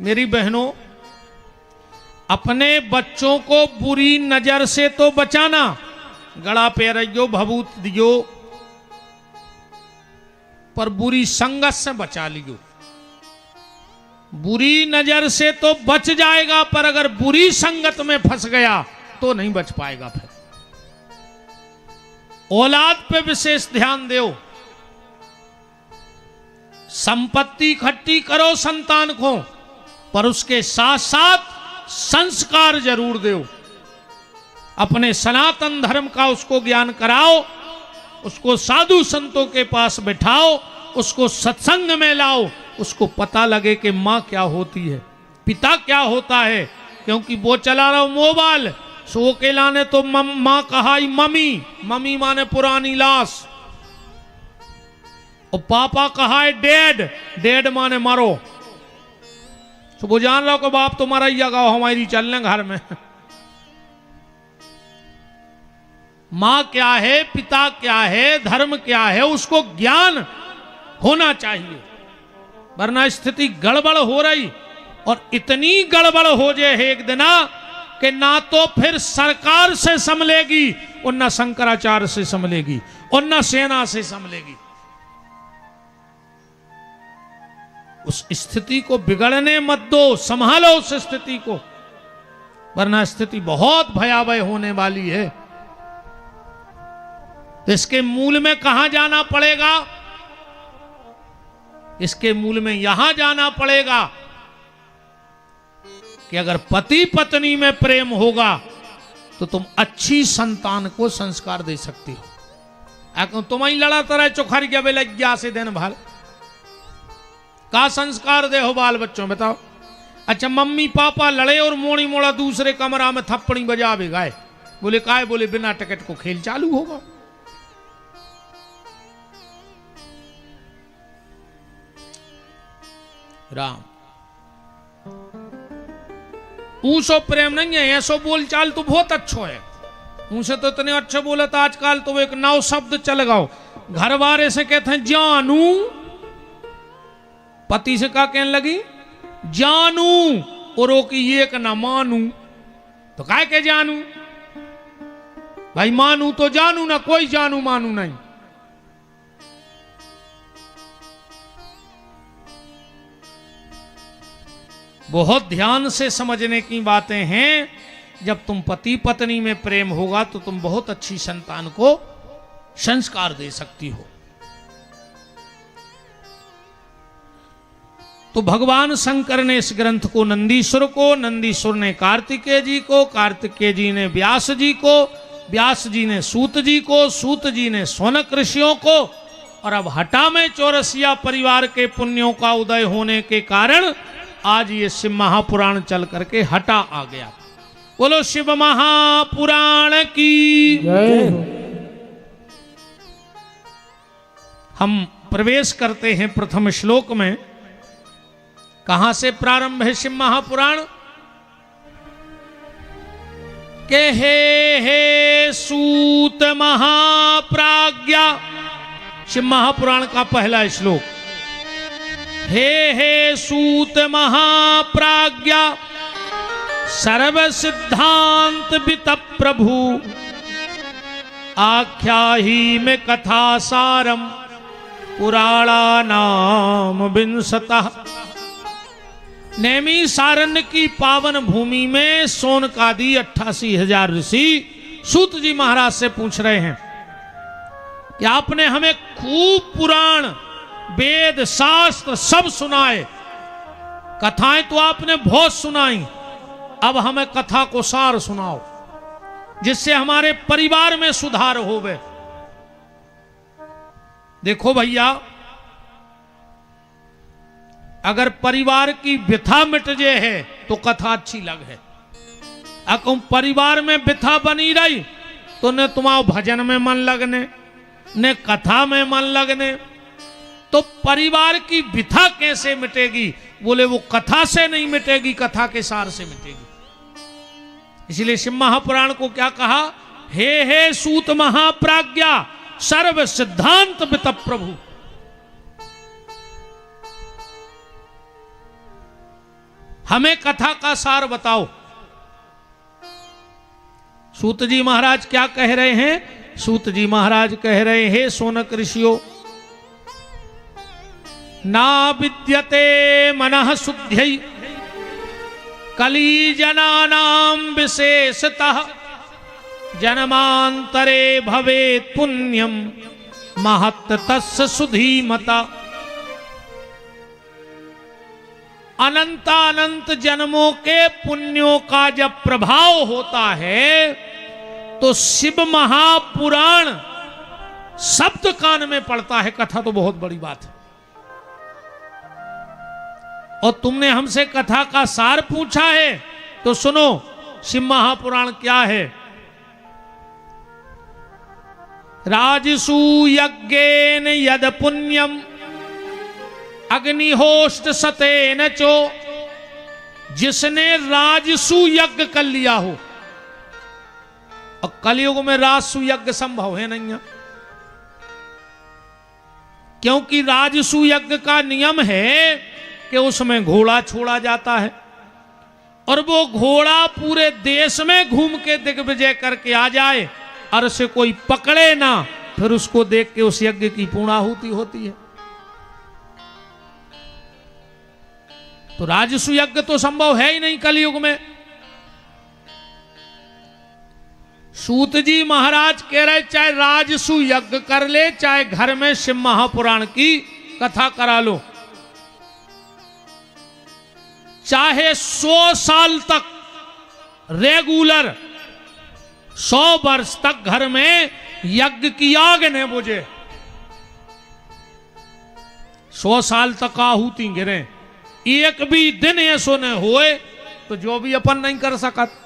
मेरी बहनों, अपने बच्चों को बुरी नजर से तो बचाना, गड़ा पैरियो भभूत दियो, पर बुरी संगत से बचा लियो। बुरी नजर से तो बच जाएगा, पर अगर बुरी संगत में फंस गया तो नहीं बच पाएगा। फिर औलाद पे विशेष ध्यान दो। संपत्ति इकट्ठी करो संतान को, पर उसके साथ साथ संस्कार जरूर दो। अपने सनातन धर्म का उसको ज्ञान कराओ, उसको साधु संतों के पास बिठाओ, उसको सत्संग में लाओ, उसको पता लगे कि माँ क्या होती है, पिता क्या होता है। क्योंकि वो चला रहा मोबाइल, सो के लाने तो माँ कहा ही मम्मी, मम्मी माने पुरानी लाश, और पापा कहा है डैड, डैड माने मरो। तो वो जान रहा हो कि बाप तुम्हारा ही जगह हमारी चलने घर में। माँ क्या है, पिता क्या है, धर्म क्या है, उसको ज्ञान होना चाहिए, वरना स्थिति गड़बड़ हो रही। और इतनी गड़बड़ हो जाए एक दिन कि ना तो फिर सरकार से संभलेगी, और ना शंकराचार्य से संभलेगी, और ना सेना से संभलेगी। उस स्थिति को बिगड़ने मत दो, संभालो उस स्थिति को, वरना स्थिति बहुत भयावह होने वाली है। तो इसके मूल में कहां जाना पड़ेगा? इसके मूल में यहां जाना पड़ेगा कि अगर पति पत्नी में प्रेम होगा तो तुम अच्छी संतान को संस्कार दे सकती हो। तुम ही लड़ाता रहे चोखर गया बेलज्ञा से दिन भर, का संस्कार दे हो बाल बच्चों बताओ। अच्छा, मम्मी पापा लड़े और मोड़ी मोड़ा दूसरे कमरा में थप्पड़ी बजावे गए, बोले काय, बोले बिना टिकट को खेल चालू होगा। राम ऊसो प्रेम नहीं है, ऐसो बोल चाल तो बहुत अच्छो है। उनसे तो इतने अच्छे बोले तो आजकल तो एक नौ शब्द चल गाओ। घर वाले से कहते हैं जानू, पति से क्या कहने लगी जानू, और वो की ये ना मानू, तो काय के जानू भाई, मानू तो जानू ना, कोई जानू मानू नहीं। बहुत ध्यान से समझने की बातें हैं। जब तुम पति पत्नी में प्रेम होगा तो तुम बहुत अच्छी संतान को संस्कार दे सकती हो। तो भगवान शंकर ने इस ग्रंथ को नंदीश्वर को, नंदीश्वर ने कार्तिकेय जी को, कार्तिकेय जी ने व्यास जी को, व्यास जी ने सूत जी को, सूत जी ने शौनक ऋषियों को, और अब हटा में चौरसिया परिवार के पुण्यों का उदय होने के कारण आज ये शिव महापुराण चल करके हटा आ गया। बोलो शिव महापुराण की जय। हम प्रवेश करते हैं प्रथम श्लोक में। कहां से प्रारंभ है शिव महापुराण? के हे सूत महाप्राज्ञा, शिव महापुराण का पहला श्लोक। हे सूत महाप्राज्ञा, सर्व सिद्धांत वित प्रभु, आख्याही में कथा सारम, पुराणानाम विंशतः। नैमी सारण्य की पावन भूमि में सोनकादि 88,000 ऋषि सूत जी महाराज से पूछ रहे हैं कि आपने हमें खूब पुराण वेद शास्त्र सब सुनाए, कथाएं तो आपने बहुत सुनाई, अब हमें कथा को सार सुनाओ जिससे हमारे परिवार में सुधार होवे। देखो भैया, अगर परिवार की व्यथा मिट जाए है तो कथा अच्छी लग है। अगर परिवार में व्यथा बनी रही तो न तुम्हारा भजन में मन लगने, न कथा में मन लगने। तो परिवार की व्यथा कैसे मिटेगी? बोले वो कथा से नहीं मिटेगी, कथा के सार से मिटेगी। इसलिए शिव महापुराण को क्या कहा? हे सूत महाप्राज्ञा, सर्व सिद्धांत वित प्रभु। हमें कथा का सार बताओ। सूत जी महाराज क्या कह रहे हैं? सूत जी महाराज कह रहे हैं, सोनक ऋषियों, ना विद्यते मनः शुद्ध्यै कली जनानाम विशेषतः जन्मांतरे भवेत् पुण्यम महत् तस्य सुधीमता। अनंत जन्मों के पुण्यों का जब प्रभाव होता है तो शिव महापुराण शब्द कान में पड़ता है। कथा तो बहुत बड़ी बात है। और तुमने हमसे कथा का सार पूछा है तो सुनो, शिव महापुराण क्या है। राजसु यज्ञेन यद पुण्यम अग्निहोष्ट सतेन चो। जिसने राजसु यज्ञ कर लिया हो, और कलयुग में राजसु यज्ञ संभव है नहीं, क्योंकि राजसु यज्ञ का नियम है कि उसमें घोड़ा छोड़ा जाता है और वो घोड़ा पूरे देश में घूम के दिग्विजय करके आ जाए और उसे कोई पकड़े ना, फिर उसको देख के उस यज्ञ की पूर्णाहुति होती है। तो राजसु यज्ञ तो संभव है ही नहीं कलयुग में। सूत जी महाराज कह रहे, चाहे राजसु यज्ञ कर ले, चाहे घर में शिव महापुराण की कथा करा लो, चाहे 100 साल तक रेगुलर 100 वर्ष तक घर में यज्ञ की आग न बुझे, 100 साल तक आहुति गिरे, एक भी दिन ऐसो न होए तो जो भी अपन नहीं कर सकत।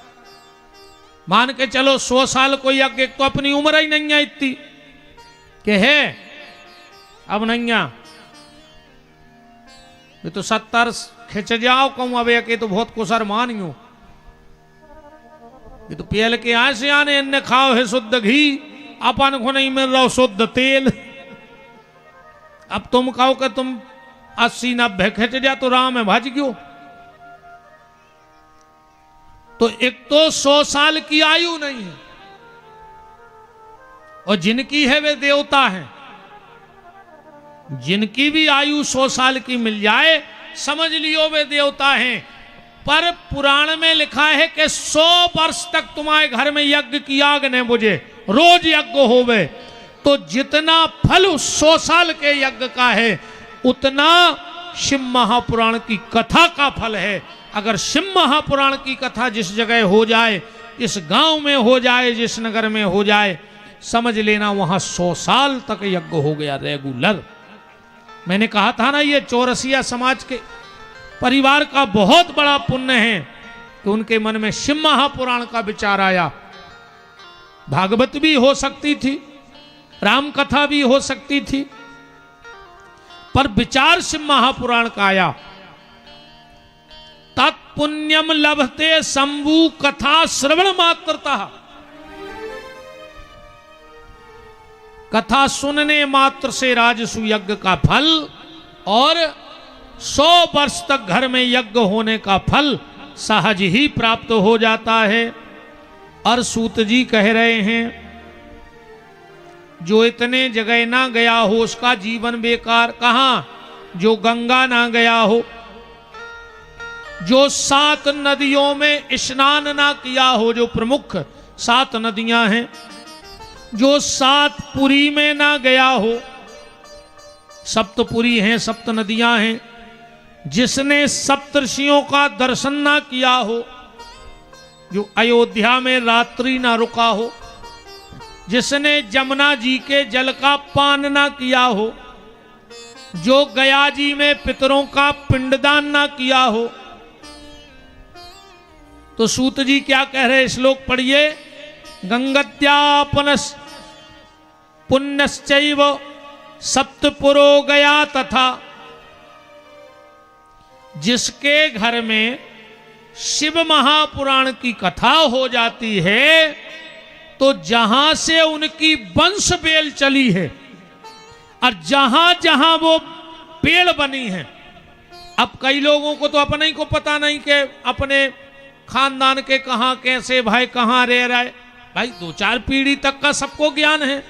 मान के चलो 100 साल को यज्ञ, तो अपनी उम्र ही नहीं है इतनी कि है अब नहीं है, ये तो 70 खिंच जाओ कहूं अब एक, तो बहुत कुसर मानियो, ये तो पीएल के आए से आने इन्ने खाओ है शुद्ध घी, अपन को नहीं मिल रहा शुद्ध तेल। अब तुम कहो कि तुम 80-90 खिंच जा तो राम है भज गयो। तो एक तो 100 साल की आयु नहीं है, और जिनकी है वे देवता हैं। जिनकी भी आयु 100 साल की मिल जाए समझ लियो वे देवता हैं। पर पुराण में लिखा है कि 100 वर्ष तक तुम्हारे घर में यज्ञ की आग न बुझे, रोज यज्ञ होवे, तो जितना फल उस 100 साल के यज्ञ का है उतना शिव महापुराण की कथा का फल है। अगर शिव महापुराण की कथा जिस जगह हो जाए, जिस गांव में हो जाए, जिस नगर में हो जाए, समझ लेना वहां 100 साल तक यज्ञ हो गया रेगुलर। मैंने कहा था ना, ये चौरसिया समाज के परिवार का बहुत बड़ा पुण्य है कि उनके मन में शिव महापुराण का विचार आया। भागवत भी हो सकती थी, राम कथा भी हो सकती थी, पर विचार शिव महापुराण का आया। तत्पुण्यम लभते शंभु कथा श्रवण मात्रतः। कथा सुनने मात्र से राजसु यज्ञ का फल और 100 वर्ष तक घर में यज्ञ होने का फल सहज ही प्राप्त हो जाता है। और सूत जी कह रहे हैं, जो इतने जगह ना गया हो उसका जीवन बेकार। कहां? जो गंगा ना गया हो, जो 7 नदियों में स्नान ना किया हो, जो प्रमुख 7 नदियां हैं, जो 7 पुरी में ना गया हो, सप्तपुरी हैं, 7 नदियां हैं, जिसने सप्तर्षियों का दर्शन ना किया हो, जो अयोध्या में रात्रि ना रुका हो, जिसने जमुना जी के जल का पान ना किया हो, जो गया जी में पितरों का पिंडदान ना किया हो, तो सूत जी क्या कह रहे, श्लोक पढ़िए। गंगत्यापन पुण्यश्चैव सप्तपुरो गया तथा। जिसके घर में शिव महापुराण की कथा हो जाती है तो जहां से उनकी वंश बेल चली है और जहां जहां वो पेड़ बनी है अब कई लोगों को तो अपने ही को पता नहीं कि अपने खानदान के कहाँ कैसे भाई कहाँ रह रहा है। भाई 2-4 पीढ़ी तक का सबको ज्ञान है।